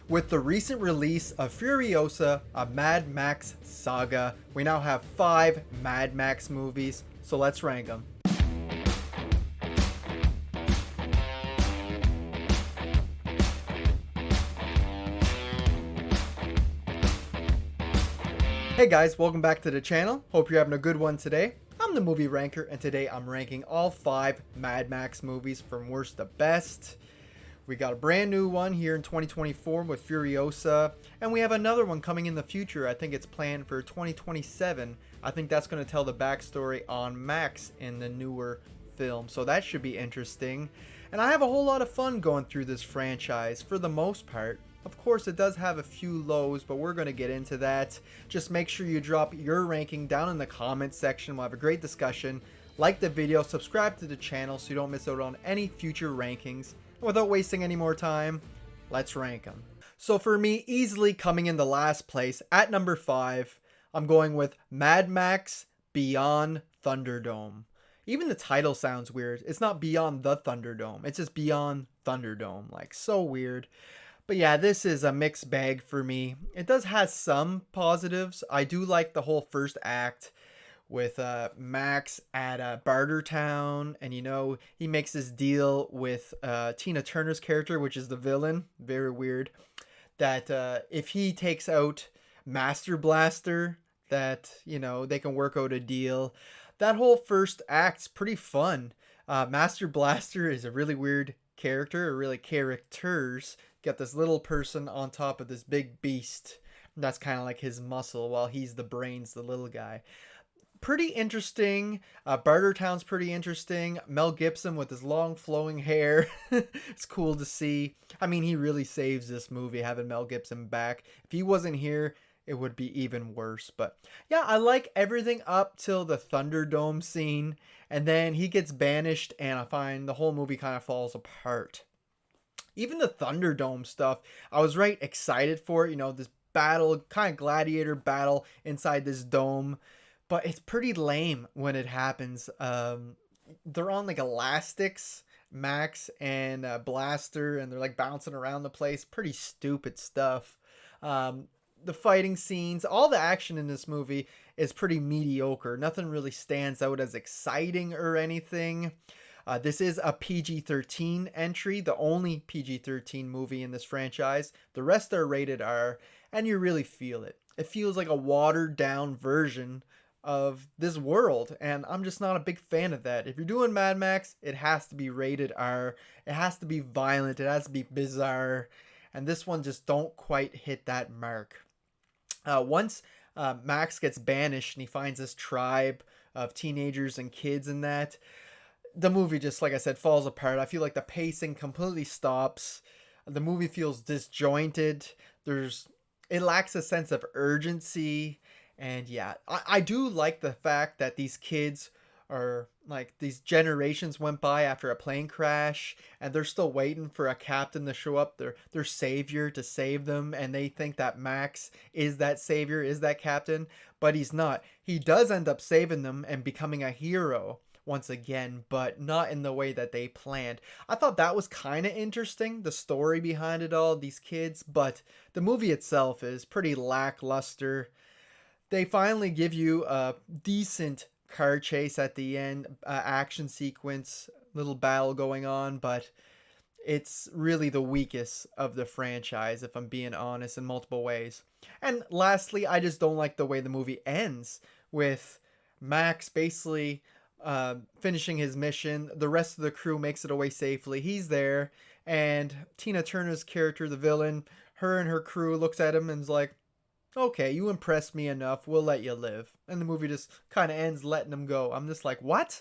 With the recent release of Furiosa, a Mad Max Saga, we now have 5 Mad Max movies, so let's rank them. Hey guys, welcome back to the channel. Hope you're having a good one today. I'm the movie ranker, and today I'm ranking all 5 Mad Max movies from worst to best. We got a brand new one here in 2024 with Furiosa, and we have another one coming in the future. I think it's planned for 2027. I think that's going to tell the backstory on Max in the newer film, so that should be interesting. And I have a whole lot of fun going through this franchise for the most part. Of course, it does have a few lows, but we're going to get into that. Just make sure you drop your ranking down in the comments section. We'll have a great discussion. Like the video, subscribe to the channel so you don't miss out on any future rankings. Without wasting any more time, let's rank them. So for me, easily coming in the last place at number 5, I'm going with Mad Max Beyond Thunderdome. Even the title sounds weird. It's not Beyond the Thunderdome. It's just Beyond Thunderdome. Like, so weird. But yeah, this is a mixed bag for me. It does have some positives. I do like the whole first act with Max at Bartertown, and you know, he makes this deal with Tina Turner's character, which is the villain. Very weird. That if he takes out Master Blaster, that, you know, they can work out a deal. That whole first act's pretty fun. Master Blaster is a really weird character, or really characters. Got this little person on top of this big beast. That's kind of like his muscle, while he's the brains, the little guy. Pretty interesting. Bartertown's pretty interesting. Mel Gibson with his long flowing hair. It's cool to see. I mean, he really saves this movie having Mel Gibson back. If he wasn't here, it would be even worse. But yeah, I like everything up till the Thunderdome scene. And then he gets banished, and I find the whole movie kind of falls apart. Even the Thunderdome stuff, I was right excited for it. You know, this battle, kind of gladiator battle inside this dome. But it's pretty lame when it happens. They're on like elastics, Max and Blaster, and they're like bouncing around the place. Pretty stupid stuff. The fighting scenes, all the action in this movie is pretty mediocre. Nothing really stands out as exciting or anything. This is a PG-13 entry, the only PG-13 movie in this franchise. The rest are rated R, and you really feel it. It feels like a watered-down version of this world, and I'm just not a big fan of that. If you're doing Mad Max, it has to be rated R. It has to be violent. It has to be bizarre, and this one just don't quite hit that mark. Once Max gets banished and he finds this tribe of teenagers and kids and that, the movie just, like I said, falls apart. I feel like the pacing completely stops. The movie feels disjointed. It lacks a sense of urgency. And yeah, I do like the fact that these kids are, like, these generations went by after a plane crash, and they're still waiting for a captain to show up, their savior, to save them, and they think that Max is that savior, is that captain, but he's not. He does end up saving them and becoming a hero once again, but not in the way that they planned. I thought that was kind of interesting, the story behind it all, these kids, but the movie itself is pretty lackluster. They finally give you a decent car chase at the end, action sequence, little battle going on, but it's really the weakest of the franchise, if I'm being honest, in multiple ways. And lastly, I just don't like the way the movie ends, with Max basically finishing his mission. The rest of the crew makes it away safely. He's there, and Tina Turner's character, the villain, her and her crew looks at him and is like, okay, you impressed me enough, we'll let you live. And the movie just kind of ends letting them go. I'm just like, what?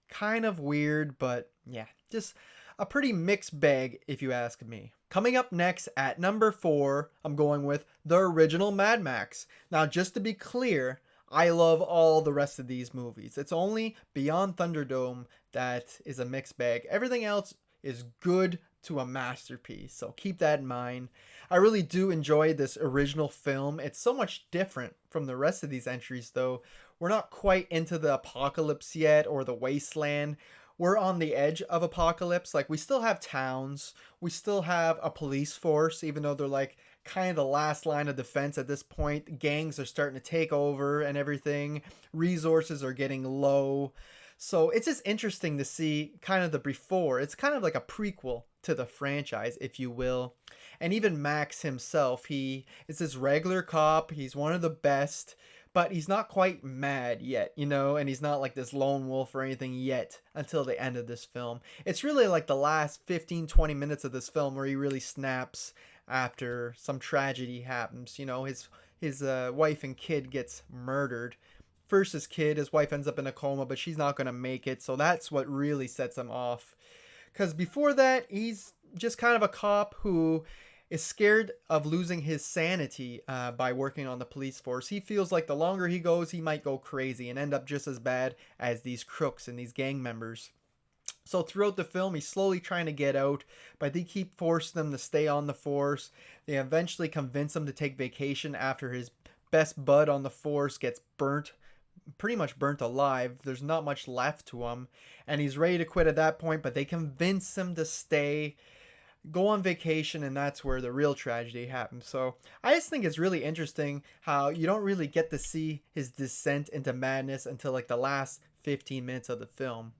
Kind of weird, but yeah, just a pretty mixed bag if you ask me. Coming up next at number 4, I'm going with the original Mad Max. Now, just to be clear, I love all the rest of these movies. It's only Beyond Thunderdome that is a mixed bag. Everything else is good to a masterpiece, so keep that in mind. I really do enjoy this original film. It's so much different from the rest of these entries, though. We're not quite into the apocalypse yet, or the wasteland. we're on the edge of apocalypse. Like we still have towns, we still have a police force, even though they're like kind of the last line of defense at this point. Gangs are starting to take over and everything. Resources are getting low. So it's just interesting to see kind of the before. It's kind of like a prequel to the franchise, if you will. And even Max himself, he is this regular cop. He's one of the best, but he's not quite mad yet, you know, and he's not like this lone wolf or anything yet until the end of this film. It's really like the last 15, 20 minutes of this film where he really snaps after some tragedy happens. You know, his wife and kid gets murdered. First his kid, his wife ends up in a coma, but she's not going to make it. So that's what really sets him off. Because before that, he's just kind of a cop who is scared of losing his sanity by working on the police force. He feels like the longer he goes, he might go crazy and end up just as bad as these crooks and these gang members. So throughout the film, he's slowly trying to get out, but they keep forcing them to stay on the force. They eventually convince him to take vacation after his best bud on the force gets burnt, pretty much burnt alive. There's not much left to him, and he's ready to quit at that point, but they convince him to stay, go on vacation, and that's where the real tragedy happens. So I just think it's really interesting how you don't really get to see his descent into madness until like the last 15 minutes of the film.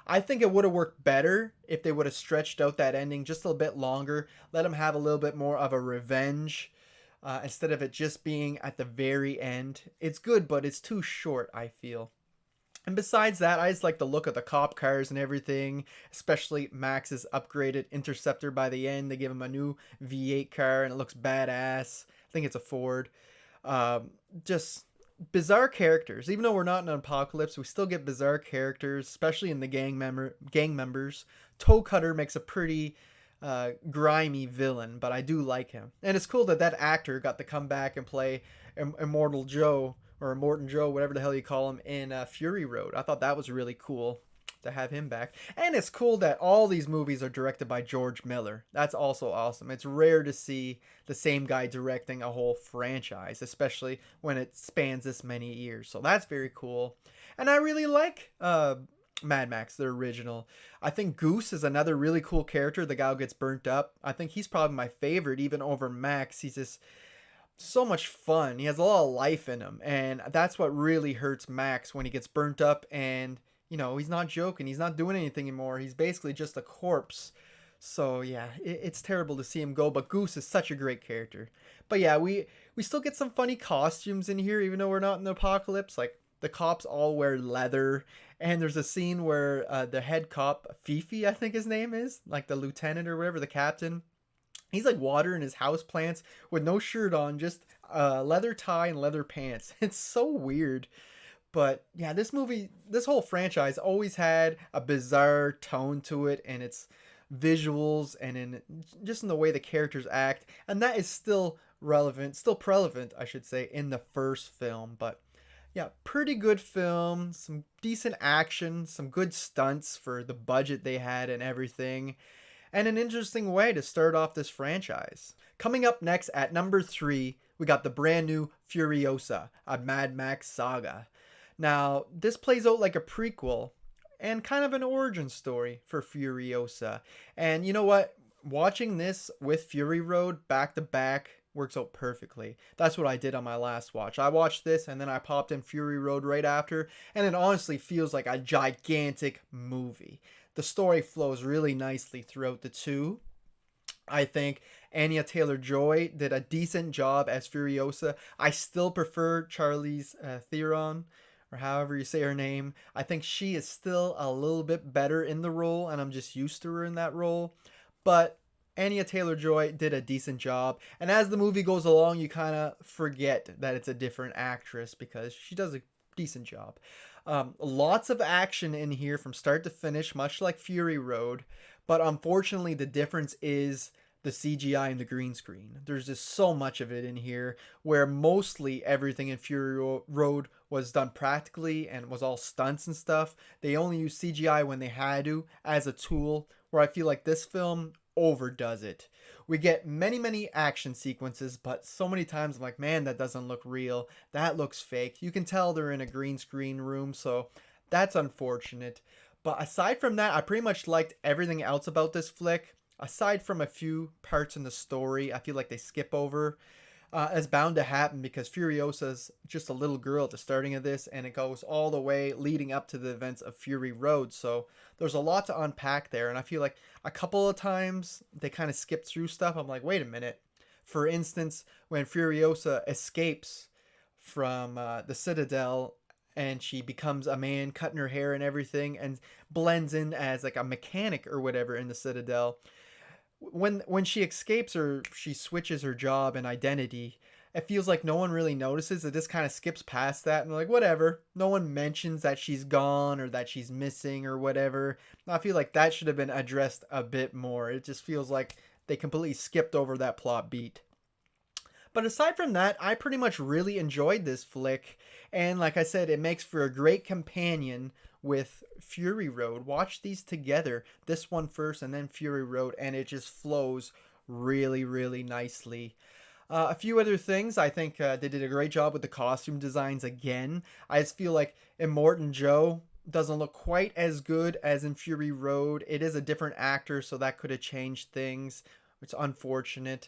I think it would have worked better if they would have stretched out that ending just a little bit longer, let him have a little bit more of a revenge instead of it just being at the very end. It's good, but it's too short, I feel. And besides that, I just like the look of the cop cars and everything, especially Max's upgraded Interceptor by the end. They give him a new V8 car and it looks badass. I think it's a Ford. Just bizarre characters. Even though we're not in an apocalypse, we still get bizarre characters, especially in the gang members. Toe Cutter makes a pretty grimy villain, but I do like him. And it's cool that that actor got to come back and play Immortal Joe, or Morton Joe, whatever the hell you call him, in Fury Road. I thought that was really cool to have him back. And it's cool that all these movies are directed by George Miller. That's also awesome. It's rare to see the same guy directing a whole franchise, especially when it spans this many years. So that's very cool. And I really like Mad Max, the original. I think Goose is another really cool character. The guy who gets burnt up. I think he's probably my favorite, even over Max. He's just so much fun. He has a lot of life in him, and that's what really hurts Max when he gets burnt up. And you know, he's not joking. He's not doing anything anymore. He's basically just a corpse. So yeah, it's terrible to see him go. But Goose is such a great character. But yeah, we still get some funny costumes in here, even though we're not in the apocalypse. Like the cops all wear leather, and there's a scene where the head cop, Fifi, I think his name is, like the lieutenant or whatever, the captain. He's like watering his house plants with no shirt on, just leather tie and leather pants. It's so weird. But yeah, this movie, this whole franchise always had a bizarre tone to it, and its visuals and in just in the way the characters act. And that is still relevant, still prevalent, I should say, in the first film. But yeah, pretty good film, some decent action, some good stunts for the budget they had and everything, and an interesting way to start off this franchise. Coming up next at number 3, we got the brand new Furiosa, a Mad Max Saga. Now, this plays out like a prequel and kind of an origin story for Furiosa. And you know what? Watching this with Fury Road back to back works out perfectly. That's what I did on my last watch. I watched this and then I popped in Fury Road right after, and it honestly feels like a gigantic movie. The story flows really nicely throughout the two. I think Anya Taylor-Joy did a decent job as Furiosa. I still prefer Charlize Theron, or however you say her name. I think she is still a little bit better in the role, and I'm just used to her in that role. But Anya Taylor-Joy did a decent job, and as the movie goes along, you kind of forget that it's a different actress because she does a decent job. Lots of action in here from start to finish, much like Fury Road, but unfortunately the difference is the CGI and the green screen. There's just so much of it in here, where mostly everything in Fury Road was done practically and was all stunts and stuff. They only used CGI when they had to as a tool, where I feel like this film overdoes it. We get many action sequences, but so many times I'm like, man, that doesn't look real. That looks fake. You can tell they're in a green screen room, so that's unfortunate. But aside from that, I pretty much liked everything else about this flick. Aside from a few parts in the story, I feel like they skip over. It's bound to happen because Furiosa's just a little girl at the starting of this, and it goes all the way leading up to the events of Fury Road. So there's a lot to unpack there, and I feel like a couple of times they kind of skip through stuff. I'm like, wait a minute. For instance, when Furiosa escapes from the Citadel and she becomes a man, cutting her hair and everything, and blends in as like a mechanic or whatever in the Citadel. When she escapes or she switches her job and identity, it feels like no one really notices. It just kind of skips past that and like whatever. No one mentions that she's gone or that she's missing or whatever. I feel like that should have been addressed a bit more. It just feels like they completely skipped over that plot beat. But aside from that, I pretty much really enjoyed this flick. And like I said, it makes for a great companion with Fury Road. Watch these together. This one first and then Fury Road. And it just flows really, really nicely. A few other things. I think they did a great job with the costume designs again. I just feel like Immortan Joe doesn't look quite as good as in Fury Road. It is a different actor, so that could have changed things. It's unfortunate.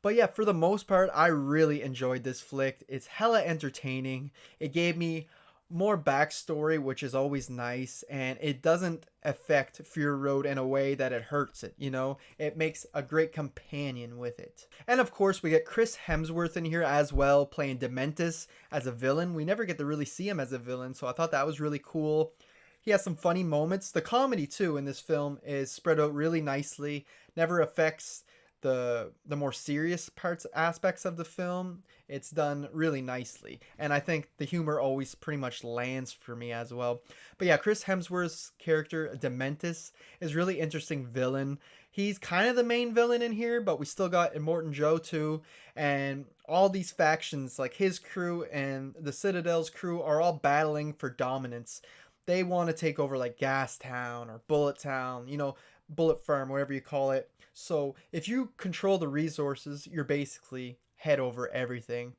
But yeah, for the most part, I really enjoyed this flick. It's hella entertaining. It gave me more backstory, which is always nice, and it doesn't affect Fury Road in a way that it hurts it, you know? It makes a great companion with it. And of course, we get Chris Hemsworth in here as well, playing Dementus as a villain. We never get to really see him as a villain, so I thought that was really cool. He has some funny moments. The comedy, too, in this film is spread out really nicely, never affects the more serious parts aspects of the film. It's done really nicely, and I think the humor always pretty much lands for me as well. But yeah, Chris Hemsworth's character Dementus is really interesting villain. He's kind of the main villain in here, but we still got Immortan Joe too, and all these factions like his crew and the Citadel's crew are all battling for dominance. They want to take over like Gas Town or Bullet Town, you know, Bullet Farm, whatever you call it. So if you control the resources, you're basically head over everything.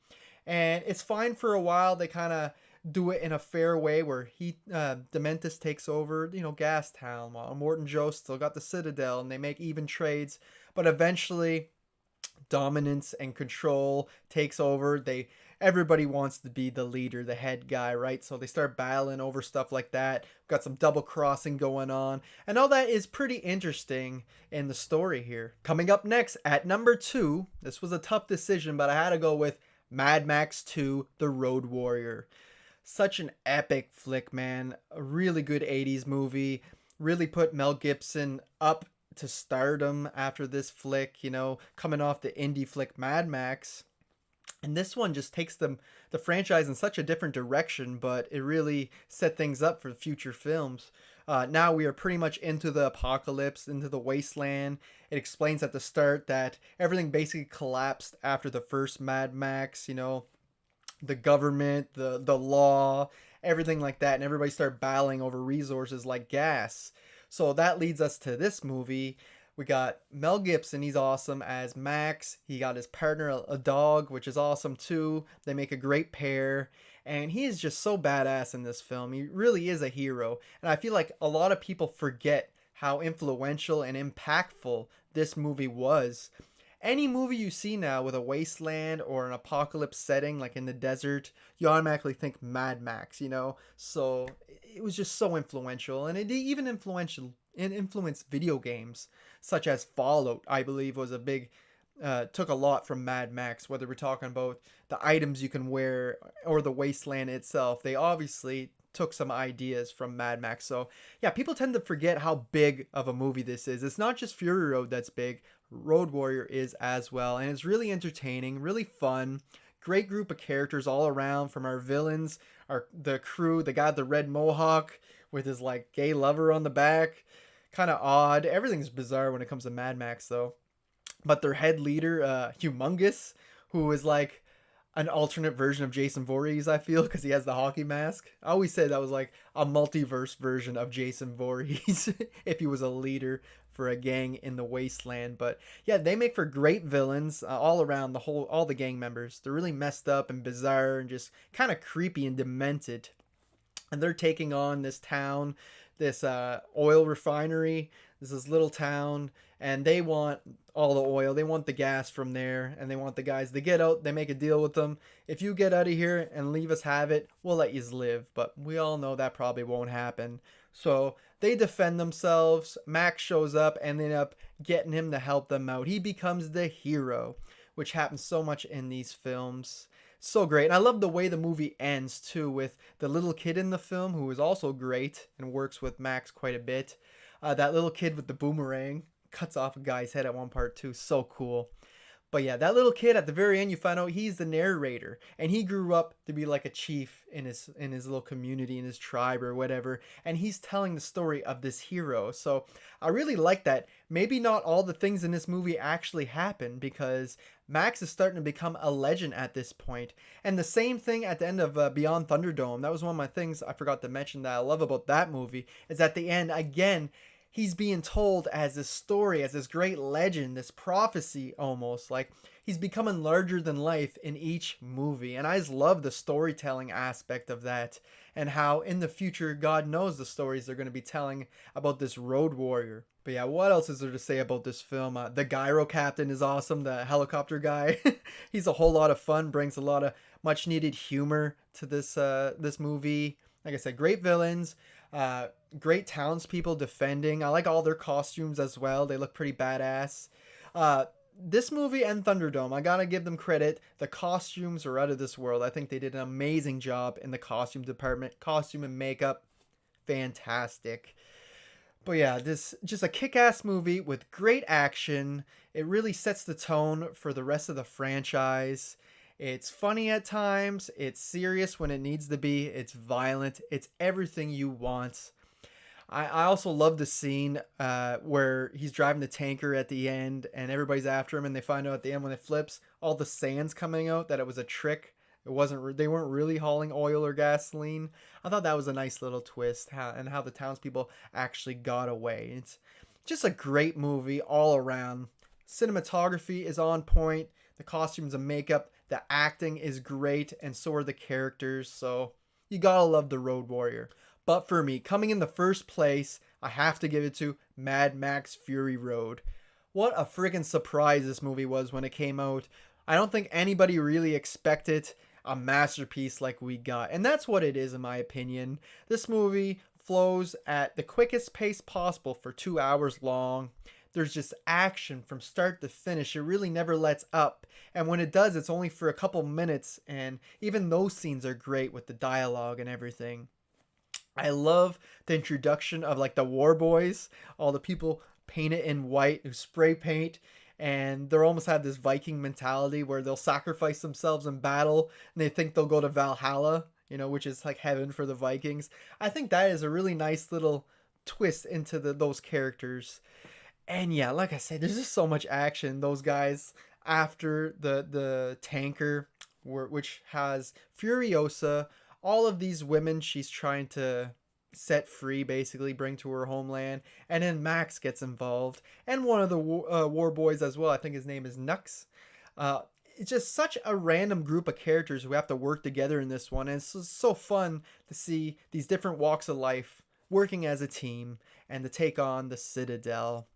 And it's fine for a while. They kind of do it in a fair way where Dementus takes over, you know, Gas Town, while Immortan Joe still got the Citadel, and they make even trades. But eventually, dominance and control takes over. Everybody wants to be the leader, the head guy, right? So they start battling over stuff like that. Got some double crossing going on, and all that is pretty interesting in the story here. Coming up next at number 2, this was a tough decision, but I had to go with Mad Max 2: The Road Warrior. Such an epic flick, man. A really good 80s movie. Really put Mel Gibson up to stardom after this flick, you know, coming off the indie flick Mad Max. And this one just takes the franchise in such a different direction, but it really set things up for future films. Now we are pretty much into the apocalypse, into the wasteland. It explains at the start that everything basically collapsed after the first Mad Max, you know, the government, the law, everything like that, and everybody started battling over resources like gas. So that leads us to this movie. We got Mel Gibson, he's awesome as Max. He got his partner, a dog, which is awesome too. They make a great pair. And he is just so badass in this film. He really is a hero. And I feel like a lot of people forget how influential and impactful this movie was. Any movie you see now with a wasteland or an apocalypse setting, like in the desert, you automatically think Mad Max, you know? So it was just so influential. And it even influenced video games, such as Fallout, I believe, was a big took a lot from Mad Max, whether we're talking about the items you can wear or the wasteland itself. They obviously took some ideas from Mad Max. So yeah, people tend to forget how big of a movie this is. It's not just Fury Road that's big. Road Warrior is as well, and it's really entertaining, really fun. Great group of characters all around, from our villains, the crew, the guy with the red mohawk with his like gay lover on the back. Kind of odd. Everything's bizarre when it comes to Mad Max though. But their head leader, Humongous, who is like an alternate version of Jason Voorhees, I feel, because he has the hockey mask. I always said that was like a multiverse version of Jason Voorhees if he was a leader for a gang in the wasteland. But yeah, they make for great villains all around. All the gang members, they're really messed up and bizarre and just kind of creepy and demented. And they're taking on this town this oil refinery. This is little town, and they want all the oil. They want the gas from there, and they want the guys to get out. They make a deal with them. If you get out of here and leave us have it, we'll let you live. But we all know that probably won't happen. So they defend themselves. Max shows up and they end up getting him to help them out. He becomes the hero, which happens so much in these films. So great. And I love the way the movie ends too, with the little kid in the film who is also great and works with Max quite a bit. That little kid with the boomerang cuts off a guy's head at one part too. So cool. But yeah, that little kid at the very end, you find out he's the narrator, and he grew up to be like a chief in his little community, in his tribe or whatever, and he's telling the story of this hero. So I really like that. Maybe not all the things in this movie actually happen, because Max is starting to become a legend at this point. And the same thing at the end of Beyond Thunderdome. That was one of my things I forgot to mention that I love about that movie, is at the end, again, he's being told as this story, as this great legend, this prophecy almost. Like, he's becoming larger than life in each movie. And I just love the storytelling aspect of that, and how in the future, God knows the stories they're going to be telling about this road warrior. But yeah, what else is there to say about this film? The gyro captain is awesome, the helicopter guy. He's a whole lot of fun, brings a lot of much needed humor to this movie. Like I said, great villains. Great townspeople defending. I like all their costumes as well. They look pretty badass. This movie and Thunderdome, I gotta give them credit. The costumes are out of this world. I think they did an amazing job in the costume department. Costume and makeup, fantastic. But yeah, this just a kick-ass movie with great action. It really sets the tone for the rest of the franchise. It's funny at times, it's serious when it needs to be, it's violent, it's everything you want. I also love the scene where he's driving the tanker at the end and everybody's after him, and they find out at the end when it flips, all the sand's coming out, that it was a trick. They weren't really hauling oil or gasoline. I thought that was a nice little twist, how the townspeople actually got away. It's just a great movie all around. Cinematography is on point, the costumes and makeup, the acting is great, and so are the characters, so you gotta love The Road Warrior. But for me, coming in the first place, I have to give it to Mad Max Fury Road. What a friggin' surprise this movie was when it came out. I don't think anybody really expected a masterpiece like we got, and that's what it is in my opinion. This movie flows at the quickest pace possible for 2 hours long. There's just action from start to finish. It really never lets up. And when it does, it's only for a couple minutes. And even those scenes are great with the dialogue and everything. I love the introduction of like the war boys. All the people painted in white who spray paint. And they almost have this Viking mentality where they'll sacrifice themselves in battle. And they think they'll go to Valhalla, which is like heaven for the Vikings. I think that is a really nice little twist into those characters. And yeah, like I said, there's just so much action. Those guys after the tanker, which has Furiosa, all of these women she's trying to set free, basically bring to her homeland. And then Max gets involved, and one of the war boys as well. I think his name is Nux. It's just such a random group of characters who have to work together in this one. And it's so fun to see these different walks of life working as a team and to take on the Citadel.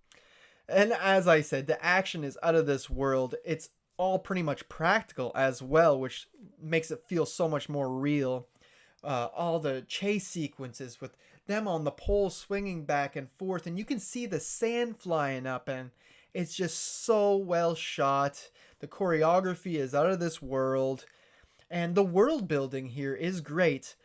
And as I said, the action is out of this world. It's all pretty much practical as well, which makes it feel so much more real. All the chase sequences with them on the pole swinging back and forth, and you can see the sand flying up, and it's just so well shot. The choreography is out of this world, and the world building here is great.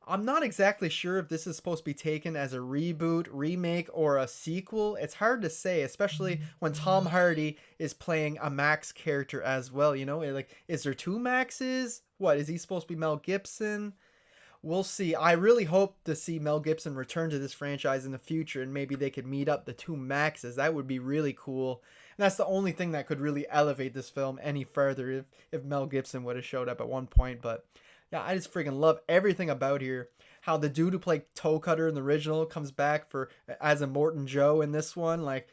I'm not exactly sure if this is supposed to be taken as a reboot, remake, or a sequel. It's hard to say, especially when Tom Hardy is playing a Max character as well. Like, is there two Maxes? What, is he supposed to be Mel Gibson? We'll see. I really hope to see Mel Gibson return to this franchise in the future, and maybe they could meet up the two Maxes. That would be really cool. And that's the only thing that could really elevate this film any further, if Mel Gibson would have showed up at one point. But yeah, I just freaking love everything about here. How the dude who played Toe Cutter in the original comes back as a Morton Joe in this one. Like,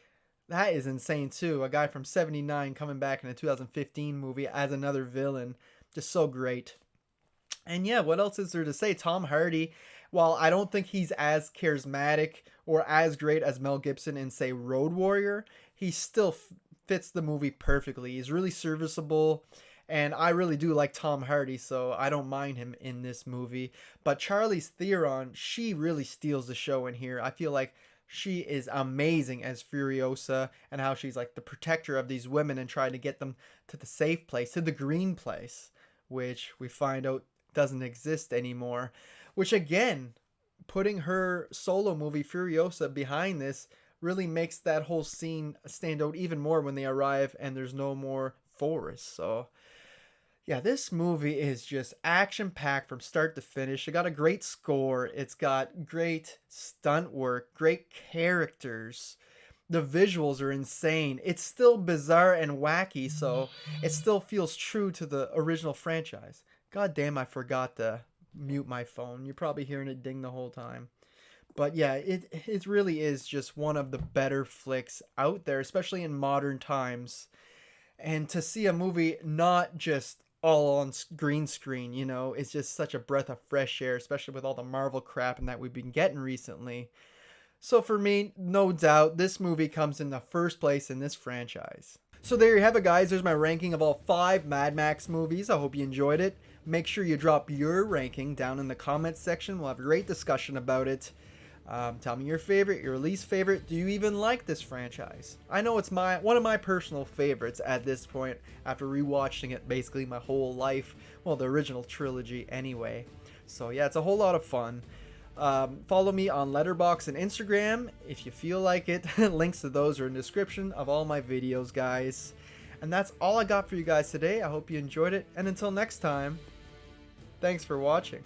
that is insane too. A guy from 79 coming back in a 2015 movie as another villain. Just so great. And yeah, what else is there to say? Tom Hardy, while I don't think he's as charismatic or as great as Mel Gibson in, say, Road Warrior, he still fits the movie perfectly. He's really serviceable, and I really do like Tom Hardy, so I don't mind him in this movie. But Charlize Theron, she really steals the show in here. I feel like she is amazing as Furiosa, and how she's like the protector of these women and trying to get them to the safe place, to the green place, which we find out doesn't exist anymore. Which again, putting her solo movie Furiosa behind this really makes that whole scene stand out even more when they arrive and there's no more forest. So yeah, this movie is just action packed from start to finish. It got a great score. It's got great stunt work, great characters. The visuals are insane. It's still bizarre and wacky, so it still feels true to the original franchise. God damn, I forgot to mute my phone. You're probably hearing it ding the whole time. But yeah, it really is just one of the better flicks out there, especially in modern times. And to see a movie not just all on green screen, you know, it's just such a breath of fresh air, especially with all the Marvel crap and that we've been getting recently. So for me, no doubt, this movie comes in the first place in this franchise. So there you have it, guys. There's my ranking of all 5 Mad Max movies. I hope you enjoyed it. Make sure you drop your ranking down in the comments section. We'll have a great discussion about it. Tell me your favorite, your least favorite. Do you even like this franchise? I know it's one of my personal favorites at this point after rewatching it basically my whole life. Well, the original trilogy anyway. So yeah, it's a whole lot of fun. Follow me on Letterboxd and Instagram if you feel like it. Links to those are in the description of all my videos, guys. And that's all I got for you guys today. I hope you enjoyed it. And until next time, thanks for watching.